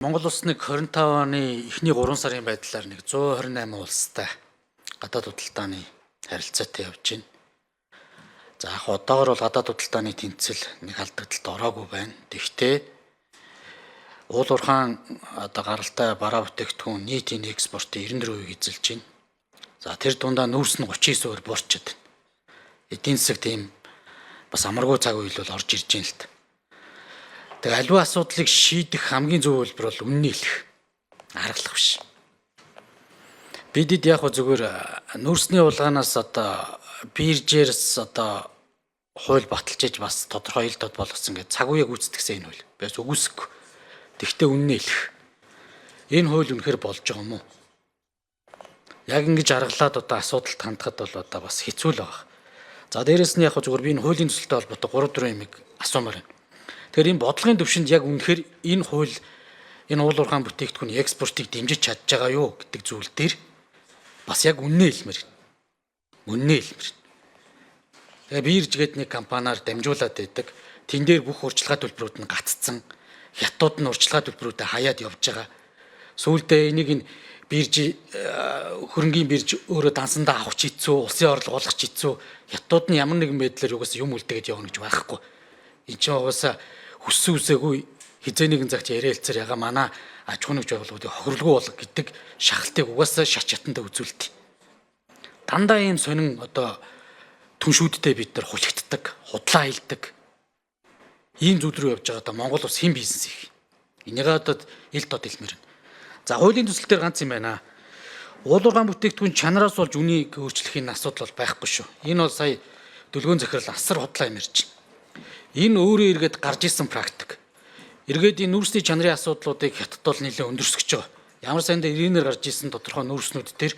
Монгол улсны 25 оны эхний 3 сарын байдлаар 128 улстай гадаад худалдааны харилцаатай явж байна. За яг одоогор бол гадаад худалдааны тэнцэл нэг алдагдалд ороогүй байна. Тэгвэл уул уурхаан гаралтай бараа бүтээгдэхүүн нийтийн экспортын 94% эзэлж байна. За тэр дундаа нүүрс нь 39%-аар буурчаад байна. Эдийн засаг тийм бас амаргүй цаг үйл бол орж ирж байна л та. Тэгээ аливаа асуудлыг шийдэх хамгийн зөв хэлбэр бол үнэн хэлэх, аргалах биш. Бидэд яг зүгээр нүүрсний улгаанаас биржээрс хууль баталж бас тодорхой ил дод болгосон гэж цаг үеийг гүйцэтгэсэн энэ хууль. Бас үгүйсэхгүй. Тэгвэл үнэн хэлэх. Энэ хууль үнэхээр болж байгаа юм уу? Яг ингэж аргалаад асуудалд хандахад бол бас хэцүү л байгаа. За дээрэс нь яг зүгээр би энэ хуулийн төсөлтэй холбоотой 3-4 юмыг асуумаар байна. Тэгэхээр энэ бодлогын төвшөнд яг үнэхээр энэ хууль энэ уул уурхаан бүтээгдэхүүн экспортыг дэмжиж чадж байгаа юу гэдэг зүйл дээр бас яг үннээ хэлмээр. Үннээ хэлмээр. Тэгээ бирж гэдэг нэг компаниар дамжуулаад байдаг. Тэн дээр бүх урьдчилгаа төлбөрүүд нь гаццсан. Хятад нь урьдчилгаа төлбөрүүдэд хаяад явж байгаа. Сүүлдээ энийг энэ бирж хөрөнгийн бирж өөрөө дансандаа авах хэцүү, улсын орлого олох хэцүү. Хятад нь ямар нэгэн байдлаар югаас юм үлдээгээд явна гэж байхгүй. Энд чинь угаасаа хүссэн үсээгүй хизээ нэгэн цагт яриалцаар яга манай аж ахуйн байгууллагуудыг хохирлгүй бол гэдэг шахалтыг угаасаа шат чатандаа үзүүлдэг. Дандаа ийм сонин түншүүдтэй бид нар хулигддаг, худлаа хилдэг. Ийм зүйл рүү явж байгаа Монгол улс хэн бизнес их. Энийгээ ил дод хэлмээр байна. За хуулийн төсөл дээр ганц юм байна. Уул уурхаан бүтээгдэхүүн чанараас болж үнийг өөрчлөх энэ асуудал бол байхгүй шүү. Энэ бол сая дүлгөөн захирал асар худлаа юм ярьж байна. Энэ өөрөө эргээд гарч исэн практик. Эргээд энэ нүүрсний чанарын асуудлуудыг хятад бол нэлээд өндөрсгөж байгаа. Ямар саянд иргэнээр гарч исэн тодорхой нүүрснүүд төр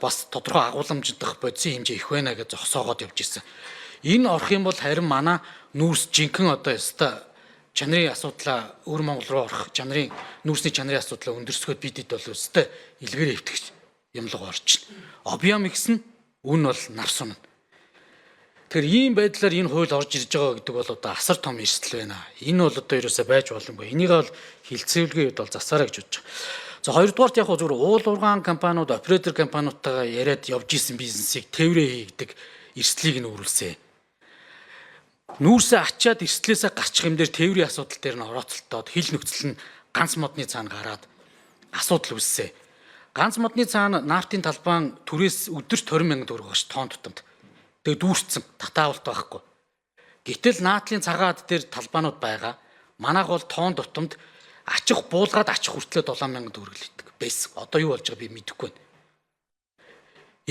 бас тодорхой агуулмждах бодисын хэмжээ их байна гэж зогсоогоод явж исэн. Энэ орох юм бол харин манай нүүрс жинхэнэ чанарын асуудлаа өвөр Монгол руу орох чанарын нүүрсний чанарын асуудлаа өндөрсгөөд бидэд бол өстэй илгээр эвтгэж юмлага орж байна. Объем ихсэн үн бол навс унана. Тэгэхээр ийм байдлаар энэ хууль орж ирж байгаа гэдэг бол асар том эрсдэл байна. Энэ бол ерөөсөө байж боломгүй. Энийг бол хилцээвлэгийн үед бол засаараа гэж бодож байгаа. За хоёрдугаарт яг зүгээр уул уурхаан компаниуд, оператор компаниудтайгаа яриад явж исэн бизнесийг тээврээ хийгдэг эрсдлийг нь үүрүүлсэн. Нүүрсээ ачаад эрсдлээсээ гарчих юм дээр тээврийн асуудал дээр нь орооцолтоод хил нөхцөл нь ганц модны цаана гараад асуудал үүссэн. Ганц модны цаана нафтын талбайн түрээс өдөрт 20,000 төгрөг багш тоон тутамд. Тэгээ дүүрсэн татаавалт байхгүй. Гэтэл наатлын цагаад дээр талбаанууд байгаа. Манайх бол тоон тутамд ачих буулгаад ачих хүртлээ 7,000 төгрөг л идэг. Бэс. Одоо юу болж байгааг би мэдэхгүй байна.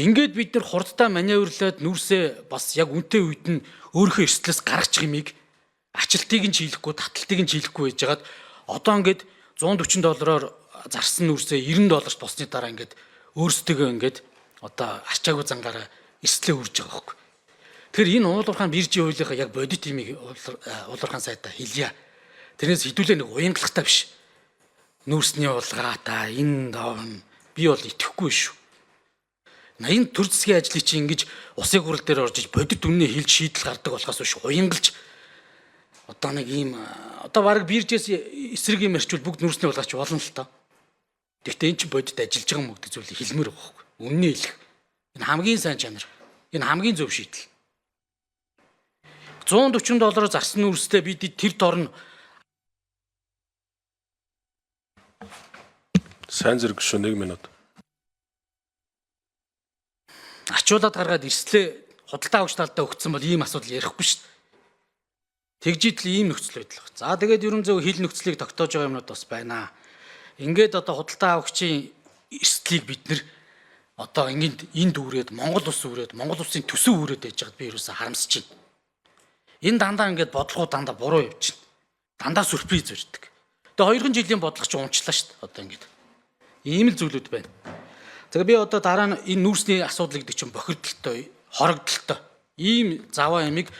Ингээд бид нар хурдтай маневрлаад нүүрсээ бас яг үнэтэй үед нь өөрийнхөө эрсдлээс гаргачих юмыг ачилтыг нь чийлэхгүй, таталтыг нь чийлэхгүй байжгаад одоо ингээд $140 зарсан нүүрсээ $90 болсны дараа ингээд өөрсдөө ингээд арчаагүй зангаараа эрсдлээ үрж байгаа байхгүй. Тэгэхээр энэ уул уурхаан биржийн хуулийнхаа яг бодит имийг уул уурхаан сайдаа хэлье. Тэрнээс хэдүүлээ нэг уянгалахтай биш. Нүүрсний улгаа энэ би бол итгэхгүй шүү. Энэ төр засгийн ажлыг чи ингэж усын хурал дээр орж иж бодит үннээ хэлж шийдэл гардаг болохоос биш уянгалж нэг ийм бараг биржээс эсрэг юм ярьчвал бүгд нүүрсний улгаач болно л тоо. Гэхдээ эн чинь бодит ажиллаж байгаа юм гэдэг зүйлийг хэлмээр байгаа байхгүй. Үннээ хэлэх. Энэ хамгийн сайн чанар. Энэ хамгийн зөв шийдэл. $140 зарсан нүүрстэй бид тэр дорн сайн зэрэг шүү 1 минут. Ачуулаад гаргаад эрслээ худалдаа авагч талдаа өгсөн бол ийм асуудал ярихгүй шүү дээ. Тэгжидл ийм нөхцөл байдал байна. За тэгээд ерөн зөв хил нөхцөлийг тогтоож байгаа юмнууд бас байна. Ингээд худалдаа авагчийн эрсдлийг бид нэр ингээд энд үүрээд Монгол улсын төсөв үүрээд байж байгаад би ерөөсө харамсаж байна. Энэ дандаа ингээд бодлогоо дандаа буруу явж байна. Дандаа сүрприз өрдөг. Тэгээ 2 жилийн бодлого ч унчлаа шүү дээ. Ингээд ийм л зүйлүүд байна. Тэгээ би дараа нь энэ нүүрсний асуудал гэдэг чинь бохирдолтой, хорогдолтой. Ийм заваа ямиг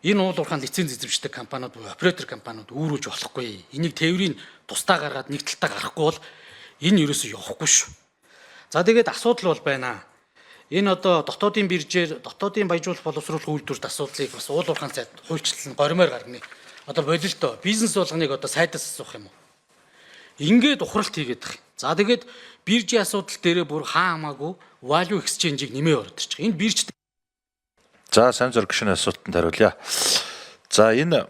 энэ уул уурхаан лиценз эзэмшдэг компаниуд, оператор компаниуд үүрүүлж болохгүй. Энийг тээврийн тусдаа гаргаад нэг талтаа гарахгүй бол энэ ерөөсөө явахгүй шүү. За тэгээд асуудал бол байна. Энэ дотоодын биржээр дотоодын баяжуулах боловсруулах үйлдвэрт асуудлыг бас уул уурхаан сайд хуульчлал нь горимоор гаргана. Болилтоо бизнес болгоныг сайдаас асуух юм уу? ингээд ухралт хийгээд байгаа. За тэгээд биржийн асуудал дээрээ бүр хаа хамаагүй value exchange-ийг нэмээ ордорч байгаа. Энэ бирж За сайн зураг гişүний асуултанд хариулъя. За энэ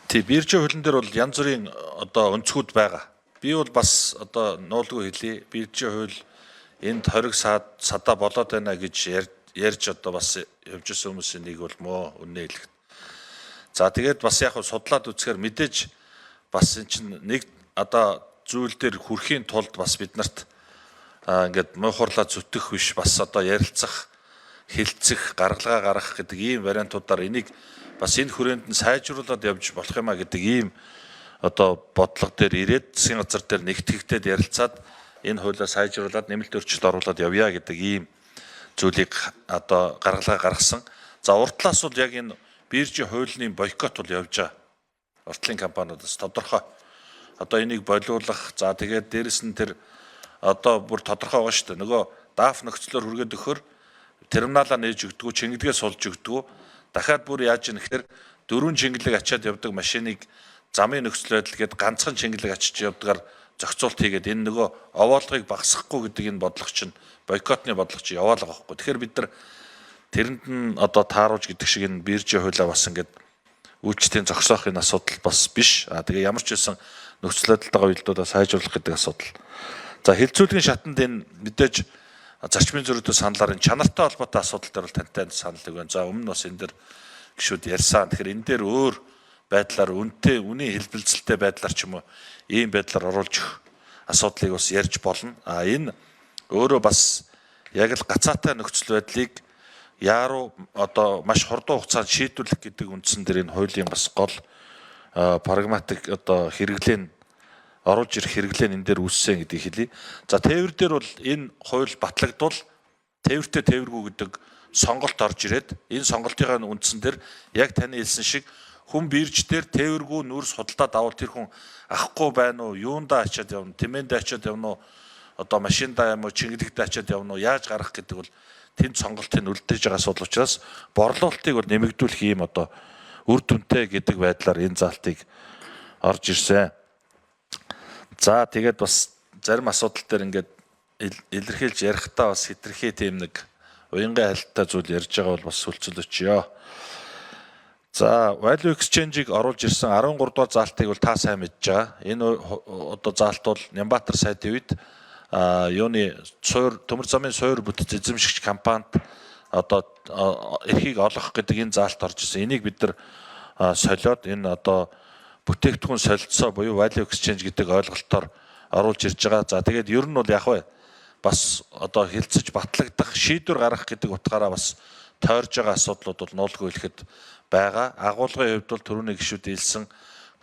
биржийн хуулийн дээр бол янз бүрийн одоо өнцгүүд байгаа. Би бол бас одоо нуулгүй хэлье. Биржийн хууль энд хориг садаа болоод байна гэж ярьж одоо бас явж ирсэн хүмүүсийн нэг бол мөө үнэ хэлэхэд. За тэгээд бас яг судлаад үзэхээр мэдээж бас эн чинь нэг одоо зүйл дээр хүрэхийн тулд бас бид нарт ингээд муухарлаа зүтгэх биш бас одоо ярилцах, хилцэх, гаргалгаа гаргах гэдэг ийм вариантуудаар энийг бас энэ хүрээнд нь сайжруулад явж болох юмаа гэдэг ийм одоо бодлого дээр ирээд засгийн газар дээр нэгтгэгдээд ярилцаад энэ хуулиа сайжруулад нэмэлт өөрчлөлт оруулаад явъя гэдэг ийм зүйлийг одоо гаргалгаа гаргасан. За урд талаас бол яг энэ биржийн хуулийн бойкот бол явж байгаа. Уртлын компаниудаас тодорхой. Одоо энийг болиулах, за тэгээд дээрэс нь тэр одоо бүр тодорхой байгаа шүү дээ. Нөгөө даф нөхцлөөр хүргээд өгөхөр терминалаа нээж өгдөггүй, чингэлгээ сулж өгдөггүй. Дахиад бүр яаж юм гэхээр 4 чингэлэг ачаад явдаг машиныг замын нөхцөл байдал гээд ганцхан чингэлэг ачиж явдгаар зохицуулт хийгээд энэ нөгөө овоолгыг багасгахгүй гэдэг энэ бодлого чинь бойкотны бодлого чинь яваалгаа байхгүй. Тэгэхээр бид нар тэрэнд нь одоо тааруулж гэдэг шиг энэ биржийн хуулиа бас ингээд үйлчлэлийн зогсоохын асуудал бас биш. Тэгээ ямар ч байсан нөхцөл байдалтайгаа уялдуулаад сайжруулах гэдэг асуудал. За хилцүүлгийн шатанд энэ мэдээж зарчмын зөрүүтэй саналаар энэ чанартай холбоотой асуудал дээр бол тантай санал өгөн. За өмнө нь бас энэ дээр гişүүд ярьсан. Тэгэхээр энэ дээр өөр байдлаар үнийн хэлбэлцэлтэй байдлаар ч юм уу ийм байдлаар оруулж өгөх асуудлыг бас ярьж болно. Энэ өөрөө бас яг л гацаатай нөхцөл байдлыг яаруу одоо маш хурдан хугацаанд шийдвэрлэх гэдэг үндсэн дээр энэ хуулийн бас гол прагматик одоо хэрэглэн оруулж ирэх хэрэглэн энэ дээр үүссэн гэдгийг хэлье. За тээвэр дээр бол энэ хууль батлагдвал тээвэртэй тээвэргүй гэдэг сонголт орж ирээд энэ сонголтын үндсэн дээр яг таны хэлсэн шиг хүн бирж дээр тээвэргүй нүрс худалдаад авал тэр хүн авахгүй байна уу, юундаа ачаад явна, тэмээндээ ачаад явна уу, одоо машиндаа юм уу, чингэлэгдээ ачаад явна уу, яаж гарах гэдэг бол тэнд сонголтыг үлдээж байгаа асуудал учраас борлуулалтыг бол нэмэгдүүлэх юм одоо үр дүнтэй гэдэг байдлаар энэ заалтыг орж ирсэн. За тэгээд бас зарим асуудал дээр ингээд илэрхийлж ярихдаа бас хитрхи тийм нэг уянгай хайлттай зүйл ярьж байгаа бол бас сүлцэлөчё. За value exchange-ийг оруулж ирсэн 13 дугаар заалтыг бол та сайн мэдж байгаа. Энэ одоо заалт бол Нямбатар сайдын үед юуны төмөр замын суур бүтэц эзэмшигч компанид одоо эрхийг олгох гэдэг энэ заалт орж ирсэн. Энийг бид нар солиод энэ одоо бүтээгдэхүүн солилцоо буюу value exchange гэдэг ойлголтоор оруулж ирж байгаа. За тэгээд ер нь бол яг вэ бас одоо хилцэж батлагдах шийдвэр гаргах гэдэг утгаараа бас тойрж байгаа асуудлууд бол нуулгүй хэлэхэд байгаа. Агуулгын хувьд бол түрүүний гишүүд хэлсэн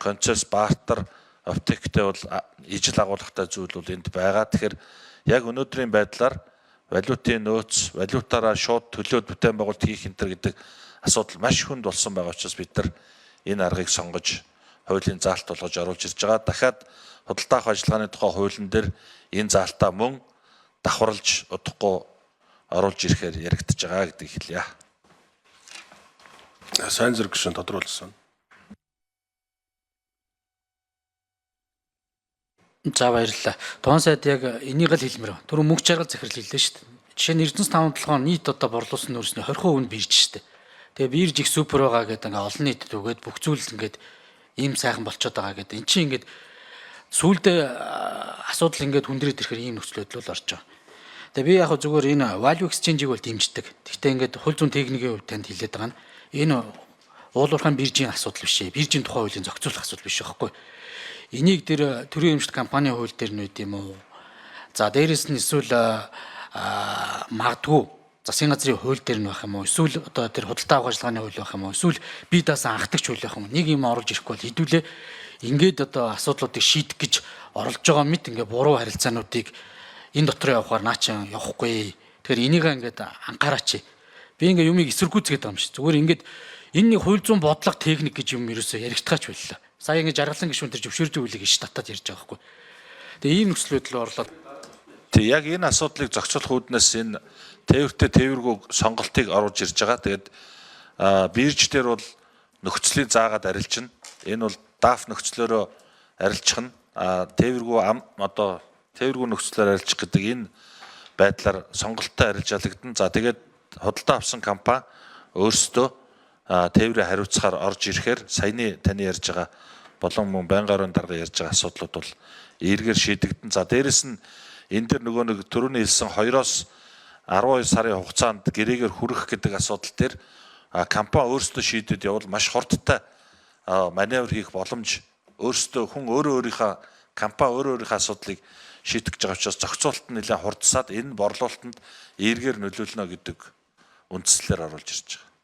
концесс бартер оптиктэй бол ижил агуулгатай зүйл бол энд байгаа. Тэгэхээр яг өнөөдрийн байдлаар валютын нөөц, валютаараа шууд төлөөд бүтээн байгуулалт хийх энэ гэдэг асуудал маш хүнд болсон байгаа учраас бид нар энэ аргыг сонгож хуулийн заалт болгож оруулж ирж байгаа. Дахиад худалдаа авах ажиллагааны тухай хуулийн дээр энэ заалтаа мөн давхарлаж удахгүй оруулж ирэхээр яригдж байгаа гэдгийг хэлье. Сайн зэрэг гişүн тодруулсан. За баярлалаа. Тоон сайд яг энийг л хэлмээр байна. Түрүү мөнгө чаргал захирал хэллээ шүү дээ. Жишээ нь Эрдэнэс 5-7 нийт одоо борлуулсан нөөцний 20% нь бирж шүү дээ. Тэгээ бирж их супер байгаа гэдэг ингээ олон нийтэд өгөөд бүх зүйл ингээд ийм сайхан болчиход байгаа гэдэг. Энд чинь ингээд сүүлдээ асуудал ингээд хүндрээд ирэхээр ийм нөхцөл байдал орж байгаа. Тэгээ би яг зүгээр энэ value exchange-ийг бол дэмждэг. Гэхдээ ингээд хууль зүйн техникийн хувьд танд хэлээд байгаа нь энэ уулуурхайн биржийн асуудал биш ээ. Биржийн тухай хуулийн зохицуулах асуудал биш байхгүй. Энийг тэр төрийн эмчт компанийн хууль дээр нүд юм уу? За дээрэс нь эсвэл магадгүй засгийн газрын хууль дээр нь байх юм уу? Эсвэл одоо тэр худалдаа авах ажиллагааны хууль байх юм уу? Эсвэл бие даасан анхдагч хууль байх юм уу? Нэг юм оруулж ирэхгүй бол хэдүүлээ ингээд одоо асуудлуудыг шийдэх гэж оролж байгаа мэт ингээ буруу харилцаануудыг энэ дотор явахаар наачаа явахгүй. Тэгэхээр энийг ингээд анхаараач. Би ингээ юмыг эсэргүүцгээд байгаа юм шиг. Зүгээр ингээд энэ нэг хууль зүйн бодлого техник гэж юм ерөөсөө яригдахаач байлаа. Сая ингэ жаргалан гишүүн төр зөвшөөрж үлийг иш татаад ярьж байгаа байхгүй. Тэгээ ийм нөхцөл байдал орлоо. Тэг яг энэ асуудлыг зохицуулах үүднээс энэ тээвэртэй тээвэргүй сонголтыг оруулж ирж байгаа. Тэгээд бирж дээр бол нөхцөлийн заагаад арилжина. Энэ бол даф нөхцлөөрөө арилжих нь тээвэргүй одоо тээвэргүй нөхцлөөр арилжих гэдэг энэ байдлаар сонголттой арилжаалагдана. За тэгээд худалдаа авсан компани өөрсдөө тээврээ хариуцахаар орж ирэхээр саяны таны ярьж байгаа болон мөн байнгын орон дарга ярьж байгаа асуудлууд бол эргээр шийдэгдэн. За дээрэс нь энэ дэр нөгөө нэг түрүүний хэлсэн 2-оос 12 сарын хугацаанд гэрээгээр хүрэх гэдэг асуудал дээр компани өөрсдөө шийдвэд явал маш хурдтай маневр хийх боломж өөрсдөө хүн өөрийнхөө компани өөрийнхөө асуудлыг шийдэж байгаа учраас зохицуулалт нь нэлээд хурдсаад энэ борлуулалтанд эргээр нөлөөлнө гэдэг үндслээр оруулж ирж байгаа.